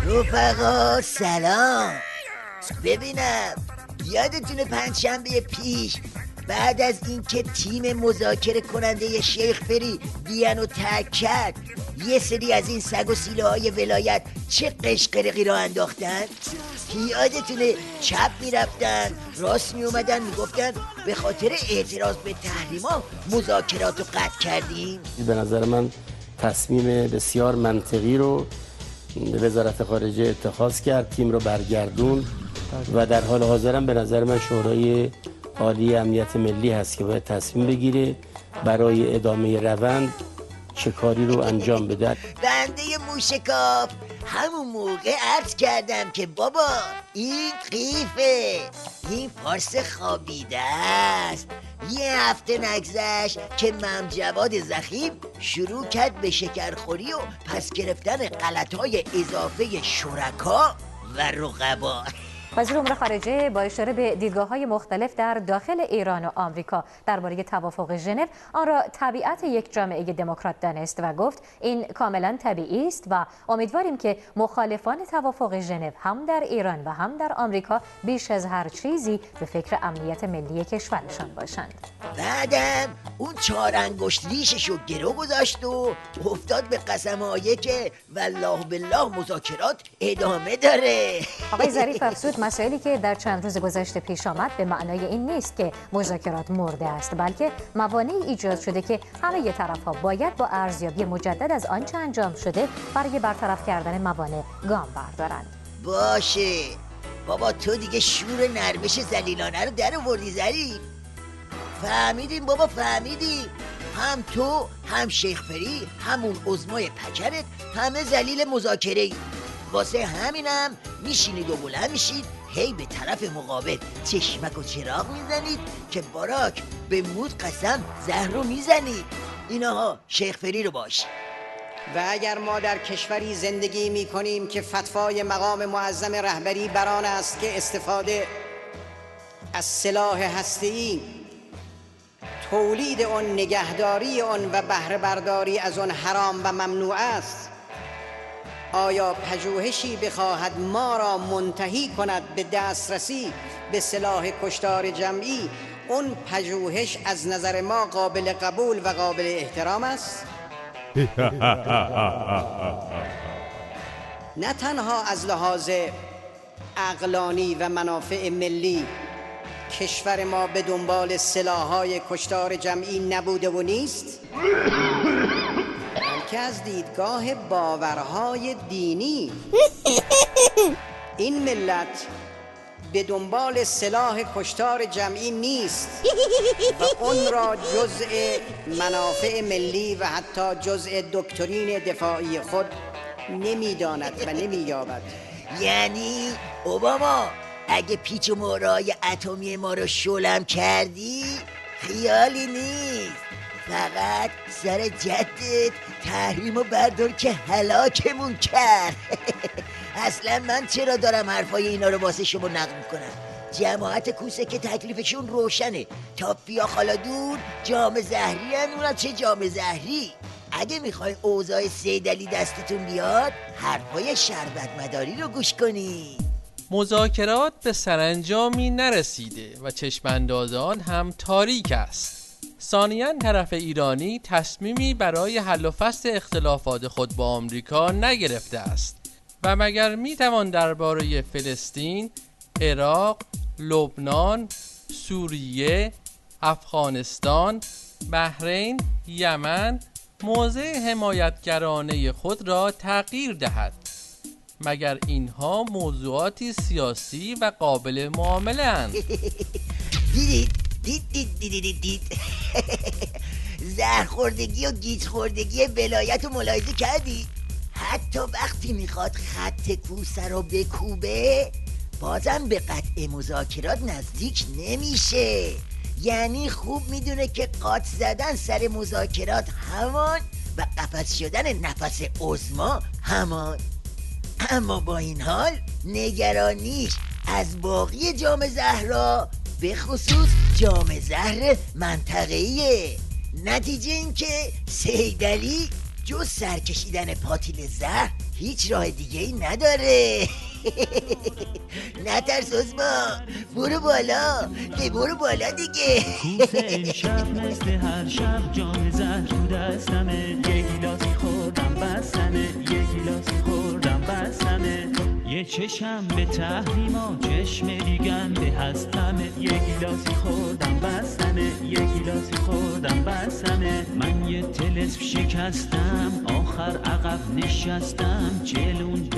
رفقا سلام. ببینم یادتونه پنجشنبه پیش بعد از اینکه تیم مذاکره کننده شیخ فری وین رو ترک کرد یه سری از این سگ و سیله های ولایت چه قشقرقی را انداختن؟ یادتونه چپ میرفتن راست میومدن میگفتن به خاطر اعتراض به تحریما مذاکرات رو قطع کردیم؟ به نظر من تصمیم بسیار منطقی رو وزارت خارجه اتخاذ کرد، تیم رو برگردون و در حال حاضرم به نظر من شورای عالی امنیت ملی هست که باید تصمیم بگیره برای ادامه روند چه کاری رو انجام بده. بنده موشکاف همون موقع عرض کردم که بابا این قیفه، این فارس خوابیده است. یه هفته نگذشت که جواد زخیم شروع کرد به شکرخوری و پس گرفتن غلطهای اضافه شرکا و رقبا. وزیر امور خارجه با اشاره به دیدگاه‌های مختلف در داخل ایران و آمریکا درباره توافق ژنو آن را طبیعت یک جامعه دموکرات دانست و گفت این کاملا طبیعی است و امیدواریم که مخالفان توافق ژنو هم در ایران و هم در آمریکا بیش از هر چیزی به فکر امنیت ملی کشورشان باشند. بعدم اون 4 انگشت ریششو گرو گذاشت و افتاد به قسم‌هایی که والله بالله مذاکرات ادامه داره. آقای ظریف افزود مسائلی که در چند روز گذشته پیش آمد به معنای این نیست که مذاکرات مرده است، بلکه موانعی ایجاد شده که همه طرف‌ها باید با ارزیابی مجدد از آنچه انجام شده برای برطرف کردن موانع گام بردارند. باشه بابا تو دیگه شور نرمش ذلیلانه رو در آوردی ظریف. فهمیدیم بابا فهمیدیم، هم تو هم شیخ فری همون عظمای پکرت همه ذلیل مذاکره ای. واسه همینم میشینید و بلند میشید هی به طرف مقابل چشمک و چراغ میزنید که باراک به مود قسم زهر رو میزنید. اینها شیخ فری رو باش. و اگر ما در کشوری زندگی میکنیم که فتوای مقام معظم رهبری بران است که استفاده از سلاح هسته‌ای، تولید آن، نگهداری آن و بهره برداری از آن حرام و ممنوع است، آیا پژوهشی بخواهد ما را منتهی کند به دسترسی به سلاح کشتار جمعی، اون پژوهش از نظر ما قابل قبول و قابل احترام است؟ نه تنها از لحاظ عقلانی و منافع ملی کشور ما به دنبال سلاح‌های کشتار جمعی نبوده و نیست، بلکه از دیدگاه باورهای دینی این ملت به دنبال سلاح کشتار جمعی نیست و اون را جزء منافع ملی و حتی جزء دکترین دفاعی خود نمی‌داند و نمی‌یابد. یعنی اوباما اگه پیچ و مهرهای اتمی ما رو شلم کردی خیالی نیست، فقط سر جدت تحریم و بردار که هلاکمون کرد. اصلا من چرا دارم حرفای اینا رو واسه شما نقل میکنم؟ جماعت کوسه که تکلیفشون روشنه، تاپیا خالادون جام زهری هن، اونم چه جام زهری. اگه میخوای اوضاع سیدلی دستتون بیاد حرفای شربت مداری رو گوش کنی. مذاکرات به سرانجامی نرسیده و چشماندازان هم تاریک است. ثانیاً طرف ایرانی تصمیمی برای حل و فصل اختلافات خود با آمریکا نگرفته است و مگر میتوان درباره فلسطین، عراق، لبنان، سوریه، افغانستان، بحرین، یمن موضع حمایتگرانه خود را تغییر دهد؟ مگر اینها موضوعاتی سیاسی و قابل معامله اند؟ دید زهرخوردگی و گیجخوردگی ولایت رو ملاحظه کردی؟ حتی وقتی میخواد خط کوسه رو بکوبه بازم به قطع مذاکرات نزدیک نمیشه. یعنی خوب میدونه که قاط زدن سر مذاکرات همان و قفس شدن نفس عظما همان. اما با این حال نگرانیش از باقی جام زهرا به خصوص جام زهر منطقه‌ایه. نتیجه این که سیدعلی جز سرکشیدن پاتیل زهر هیچ راه دیگه ای نداره. نترس عظما، برو بالا، برو بالا دیگه. کوسه امشب مثل هر شب جام زهر تو دستمه، یه گیلاسی خوردم بسمه، یه گیلاسی خوردم بسمه. یه چشم به تحریما، چشم دیگم به هستمه، یه گیلاسی خوردم بسمه، یه گیلاسی خوردم بسمه. من یه طلسم شکستم، آخر عقب نشستم، جلون